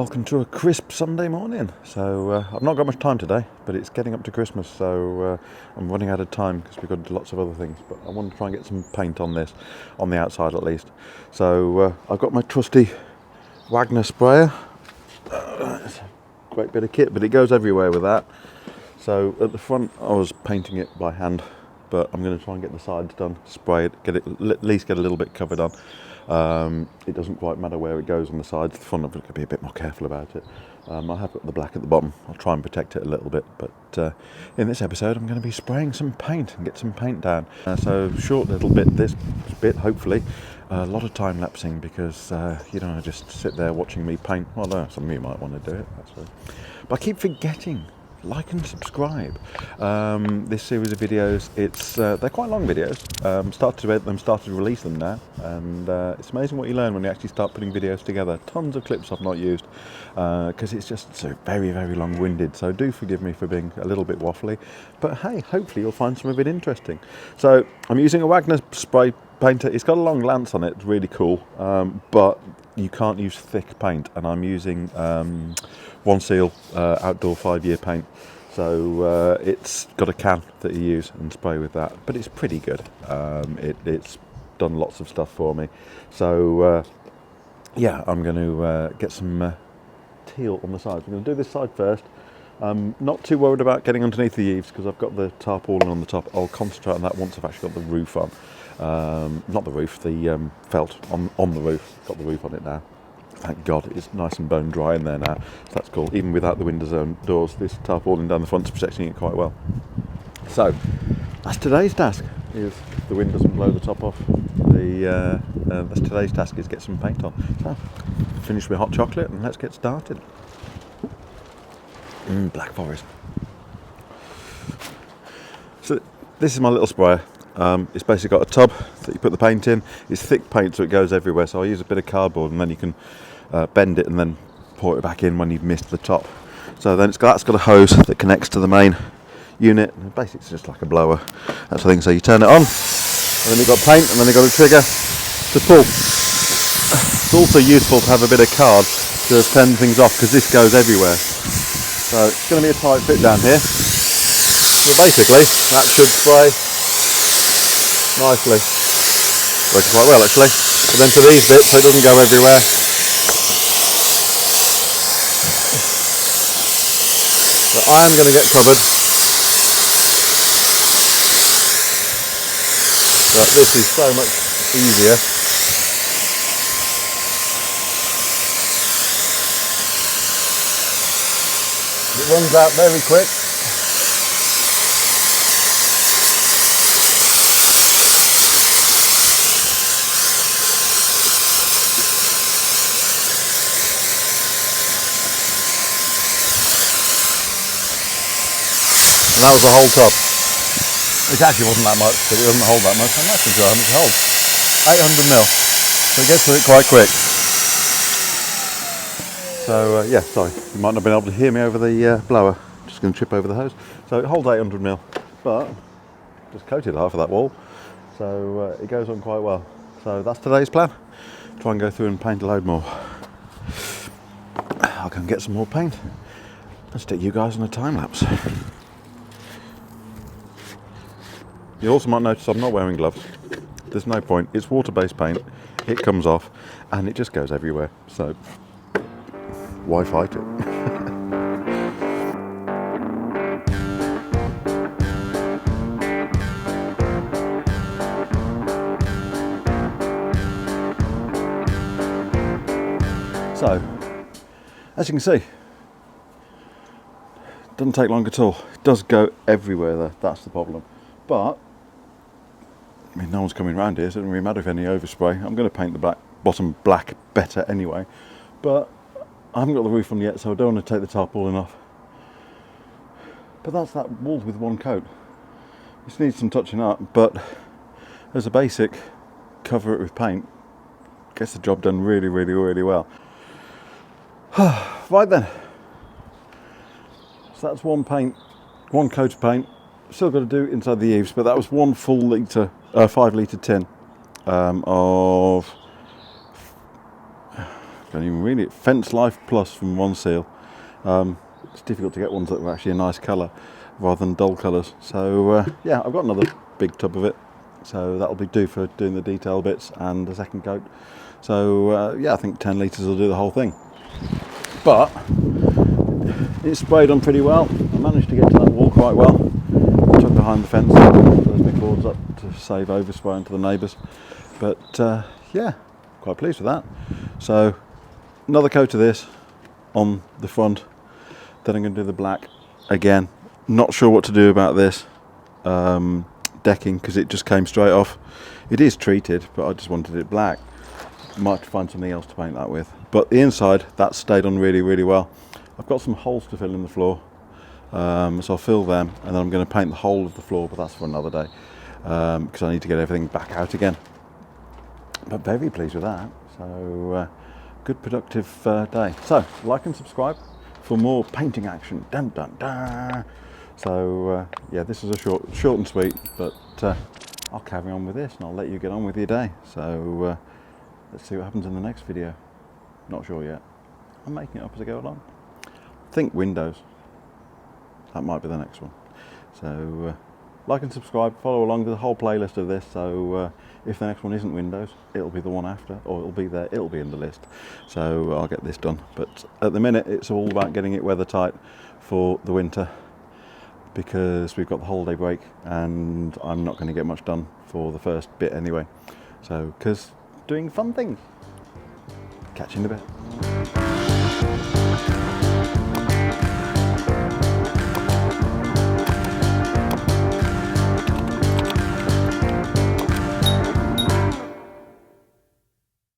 Welcome to a crisp Sunday morning. So I've not got much time today, but it's getting up to Christmas, so I'm running out of time because we've got to do lots of other things. But I want to try and get some paint on this, on the outside at least. So I've got my trusty Wagner Sprayer. It's a great bit of kit, but it goes everywhere with that. So at the front I was painting it by hand, but I'm going to try and get the sides done, spray it, get it at least get a little bit covered on. It doesn't quite matter where it goes on the sides. The front, I'm going to be a bit more careful about it. I have got the black at the bottom. I'll try and protect it a little bit, but in this episode I'm going to be spraying some paint and get some paint down. So short little bit, this bit hopefully, a lot of time lapsing because you don't want to just sit there watching me paint. Well, no, some of you might want to do it, actually. But I keep forgetting. Like and subscribe. This series of videos, they're quite long videos. Started to edit them, started to release them now, and it's amazing what you learn when you actually start putting videos together. Tons of clips I've not used because it's just so very, very long-winded. So do forgive me for being a little bit waffly, but hey, hopefully you'll find some of it interesting. So I'm using a Wagner spray painter. It's got a long lance on it. It's really cool, but you can't use thick paint, and I'm using Ronseal outdoor 5-year paint. So it's got a can that you use and spray with that, but it's pretty good. It's done lots of stuff for me. So yeah, I'm going to get some teal on the sides. I'm going to do this side first. I'm not too worried about getting underneath the eaves because I've got the tarpaulin on the top. I'll concentrate on that once I've actually got the roof on. Not the roof, the felt on the roof. Got the roof on it now. Thank God, it's nice and bone dry in there now, so that's cool. Even without the windows and doors, this tarpaulin down the front's protecting it quite well. So, that's today's task, is the wind doesn't blow the top off. That's today's task, is get some paint on. So, finish with hot chocolate and let's get started. Black forest. So, this is my little sprayer. It's basically got a tub that you put the paint in. It's thick paint, so it goes everywhere. So I use a bit of cardboard, and then you can bend it and then pour it back in when you've missed the top. So then that's got a hose that connects to the main unit. And basically, it's just like a blower. That's the thing. So you turn it on, and then you've got paint, and then you've got a trigger to pull. It's also useful to have a bit of card to turn things off because this goes everywhere. So it's going to be a tight fit down here. But basically, that should spray nicely. Working quite well actually. But then for these bits, so it doesn't go everywhere. But I am going to get covered. But this is so much easier. It runs out very quick. And that was the whole tub. It actually wasn't that much, but it doesn't hold that much. I'm not sure how much it holds. 800 mil. So it gets to it quite quick. So yeah, sorry, you might not have been able to hear me over the blower. Just going to trip over the hose. So it holds 800 mil, but just coated half of that wall. So it goes on quite well. So that's today's plan. Try and go through and paint a load more. I'll go and get some more paint and stick you guys on a time lapse. You also might notice I'm not wearing gloves. There's no point. It's water-based paint. It comes off and it just goes everywhere. So why fight it? So, as you can see, it doesn't take long at all. It does go everywhere there. That's the problem. But I mean, no one's coming around here, so it doesn't really matter if any overspray. I'm going to paint the bottom black better anyway, but I haven't got the roof on yet, so I don't want to take the tarpaulin off. But that's that wall with one coat. This needs some touching up, but as a basic, cover it with paint. Gets the job done really, really, really well. Right then. So that's one coat of paint. Still got to do inside the eaves, but that was 1 full litre, 5 litre tin of Can't even read it. Fence Life Plus from Ronseal. It's difficult to get ones that are actually a nice colour rather than dull colours. So yeah, I've got another big tub of it. So that'll be due for doing the detail bits and the second coat. So yeah, I think 10 litres will do the whole thing. But it's sprayed on pretty well. I managed to get to that wall quite well. Took behind the fence, put those big boards up to save overspraying to the neighbours. But yeah, quite pleased with that. So another coat of this on the front. Then I'm going to do the black again. Not sure what to do about this decking because it just came straight off. It is treated, but I just wanted it black. Might have to find something else to paint that with. But the inside, that stayed on really, really well. I've got some holes to fill in the floor, so I'll fill them, and then I'm going to paint the whole of the floor, but that's for another day, because I need to get everything back out again. But very pleased with that. So good productive day. So like and subscribe for more painting action. Dun dun dun. So yeah, this is a short and sweet, but I'll carry on with this and I'll let you get on with your day. So let's see what happens in the next video. Not sure yet. I'm making it up as I go along. Think Windows. That might be the next one. So like and subscribe, follow along with the whole playlist of this. So if the next one isn't Windows, it'll be the one after, or it'll be there, it'll be in the list. So I'll get this done. But at the minute, it's all about getting it weather tight for the winter, because we've got the holiday break and I'm not going to get much done for the first bit anyway. So, because doing fun things. Catch you in a bit.